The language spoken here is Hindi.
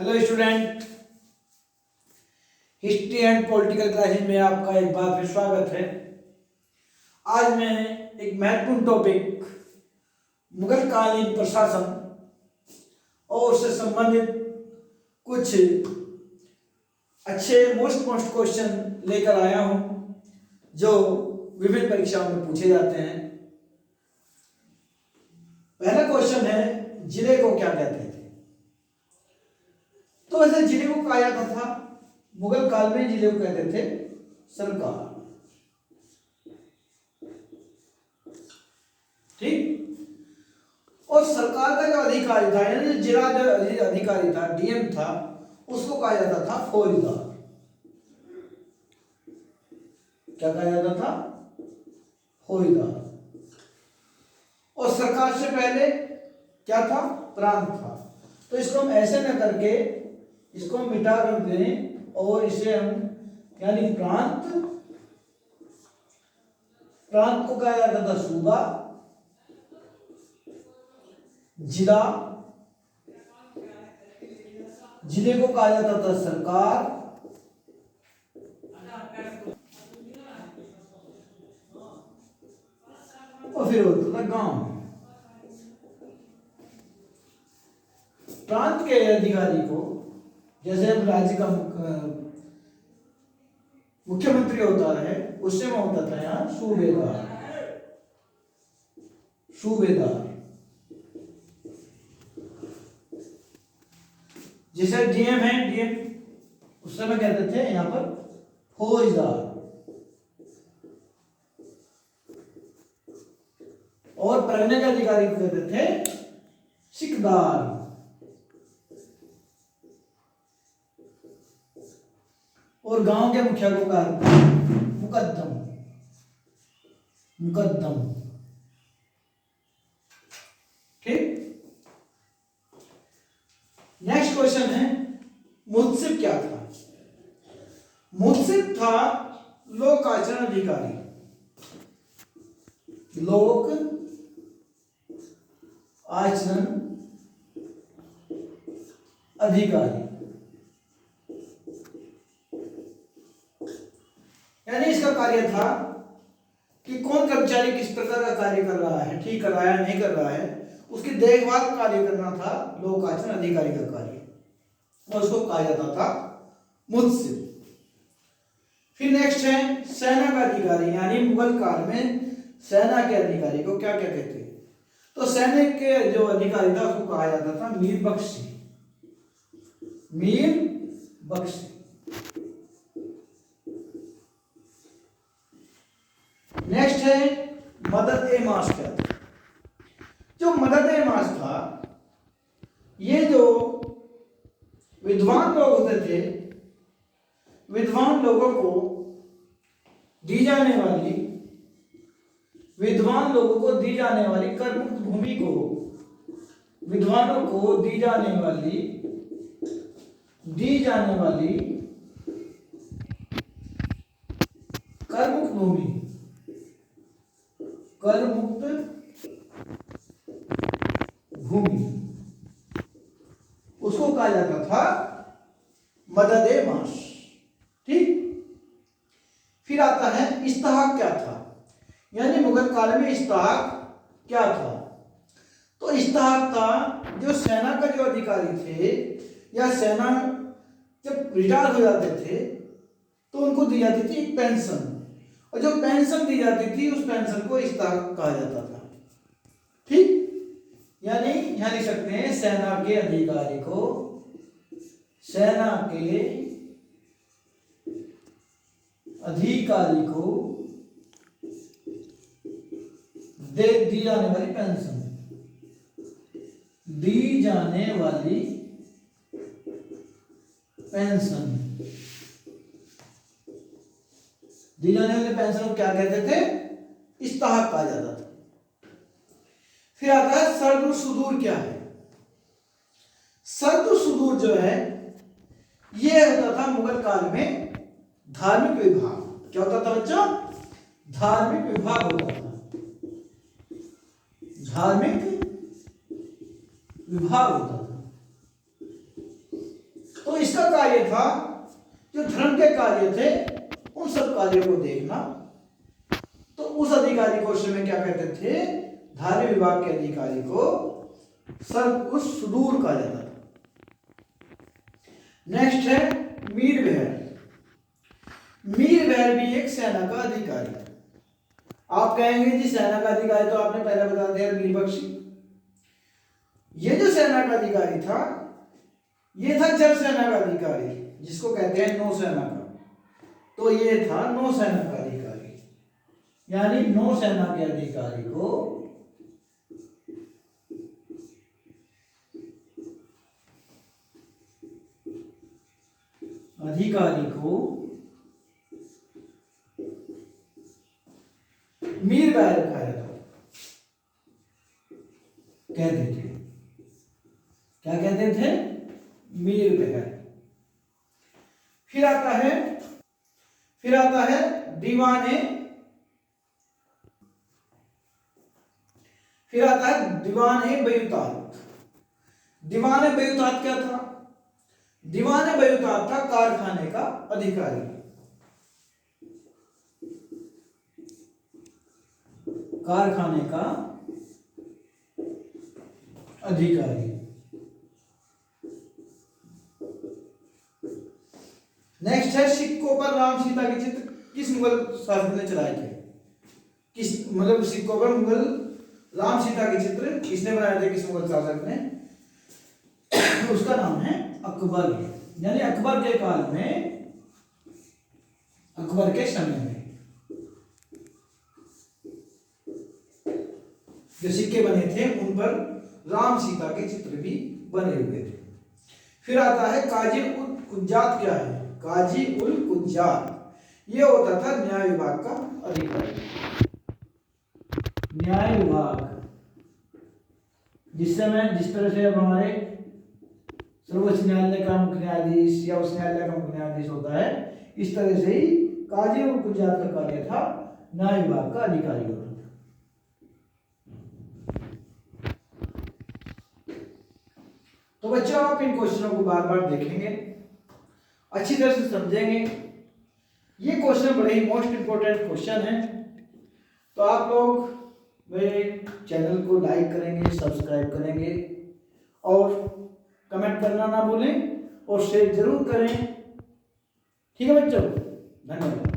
Hello student, history and political classes में आपका एक बार फिर स्वागत है। आज मैं एक महत्वपूर्ण टॉपिक मुगल कालीन प्रशासन और उससे संबंधित कुछ अच्छे मोस्ट क्वेश्चन लेकर आया हूं जो विभिन्न परीक्षाओं में पूछे जाते हैं। पहला क्वेश्चन है, जिले को क्या कहते थे? तो ऐसे जिले को कहा जाता था, मुगल काल में जिले को कहते थे सरकार। ठीक। और सरकार का जो अधिकारी था, यानी जिला जो अधिकारी था, डीएम था, उसको कहा जाता था फौजदार। क्या कहा जाता था? फौजदार। और सरकार से पहले क्या था? प्रांत था। तो इसको हम ऐसे न करके इसको हम मिटा कर दें और इसे हम यानी प्रांत को कहा जाता था सूबा, जिला, जिले को कहा जाता था सरकार, और फिर होता था गांव। प्रांत के अधिकारी को, जैसे अब राज्य का मुख्यमंत्री होता है, उससे में होता था यहाँ सूबेदार। जैसे डीएम है, डीएम उस समय कहते थे यहाँ पर फौजदार। और पढ़ने के अधिकारी को कहते थे सिकदार। और गांव के मुखिया को कहा मुकद्दम। ठीक। नेक्स्ट क्वेश्चन है, मुंसिफ क्या था? मुंसिफ था लोक आचरण अधिकारी। लोक आचरण अधिकारी यानी इसका कार्य था कि कौन कर्मचारी किस प्रकार का कार्य कर रहा है, ठीक कर रहा है, नहीं कर रहा है, उसकी देखभाल कार्य करना था लोक आचरण अधिकारी का कार्य, और उसको कहा जाता था मुंसिफ। फिर नेक्स्ट है सेना का अधिकारी, यानी मुगल काल में सेना के अधिकारी को क्या क्या कहते हैं? तो सैनिक के जो अधिकारी था उसको कहा जाता था मीर बख्शी। नेक्स्ट है मदद-ए-माश क्या था? जो मदद-ए-माश था, ये जो विद्वान लोग होते थे, विद्वान लोगों को दी जाने वाली करमुक्त भूमि को, विद्वानों को दी जाने वाली करमुक्त भूमि उसको कहा जाता था मदद-ए-माश। ठीक। फिर आता है इस्ताहक क्या था? यानी मुगल काल में इस्ताहक क्या था? तो इस्ताहक था जो सेना का जो अधिकारी थे या सेना जब रिटायर हो जाते थे तो उनको दी जाती थी एक पेंशन, और जो पेंशन दी जाती थी उस पेंशन को इस्ताहक कहा जाता था। ठीक। यानी यहां लिख सकते हैं सेना के अधिकारी को, दी जाने वाली पेंशन, को क्या कहते थे? इस्ताहक कहा जाता था। फिर आता है सर्द सुदूर क्या है? सर्द सुदूर जो है ये होता था मुगल काल में धार्मिक विभाग। क्या होता था बच्चों? धार्मिक विभाग होता था। धार्मिक विभाग होता था। कार्य था, जो धर्म के कार्य थे, उन सब कार्यों को देखना। तो उस अधिकारी को उस समय क्या कहते थे? धार्मिक विभाग के अधिकारी को सर्वउच्च सुदूर कहा जाता था। नेक्स्ट है मीर बहर। मीर बहर भी एक सेना का अधिकारी था। आप कहेंगे जी सेना का अधिकारी तो आपने पहले बता दिया मीर बख्शी। ये जो सेना का अधिकारी था, ये था जल सेना का अधिकारी, जिसको कहते हैं नौसेना का। तो ये था नौसेना का अधिकारी, यानी नौसेना के अधिकारी को मीर बहर कहा जाता कहते थे। क्या कहते थे? मीर बहर। फिर आता है दीवाने बयूतात। दीवाने बयूतात क्या था? दीवाने बयूतात था कारखाने का अधिकारी। कारखाने का अधिकारी। नेक्स्ट है सिक्कों पर राम सीता के चित्र किस मुगल शासक ने चलाए थे? किस मतलब सिक्कों पर मुगल राम सीता के चित्र किसने बनाए थे? किस मुगल शासक ने? उसका नाम है अकबर। यानी अकबर के काल में, अकबर के समय में जो सिक्के बने थे उन पर राम सीता के चित्र भी बने हुए थे। फिर आता है काजी उल कुज्जात। क्या है काजी उल कुज्जात? ये होता था न्याय विभाग का अधिकारी। न्याय विभाग, जिस तरह से हमारे सर्वोच्च न्यायालय का मुख्य न्यायाधीश या उस न्यायालय का मुख्य न्यायाधीश होता है, इस तरह से ही काजी उल कुज्जात का कार्य था न्याय विभाग का अधिकारी होता था। तो बच्चों आप इन क्वेश्चनों को बार बार देखेंगे, अच्छी तरह से समझेंगे। ये क्वेश्चन बड़े ही मोस्ट इंपोर्टेंट क्वेश्चन है। तो आप लोग मेरे चैनल को लाइक करेंगे, सब्सक्राइब करेंगे और कमेंट करना ना भूलें और शेयर जरूर करें। ठीक है बच्चों, धन्यवाद।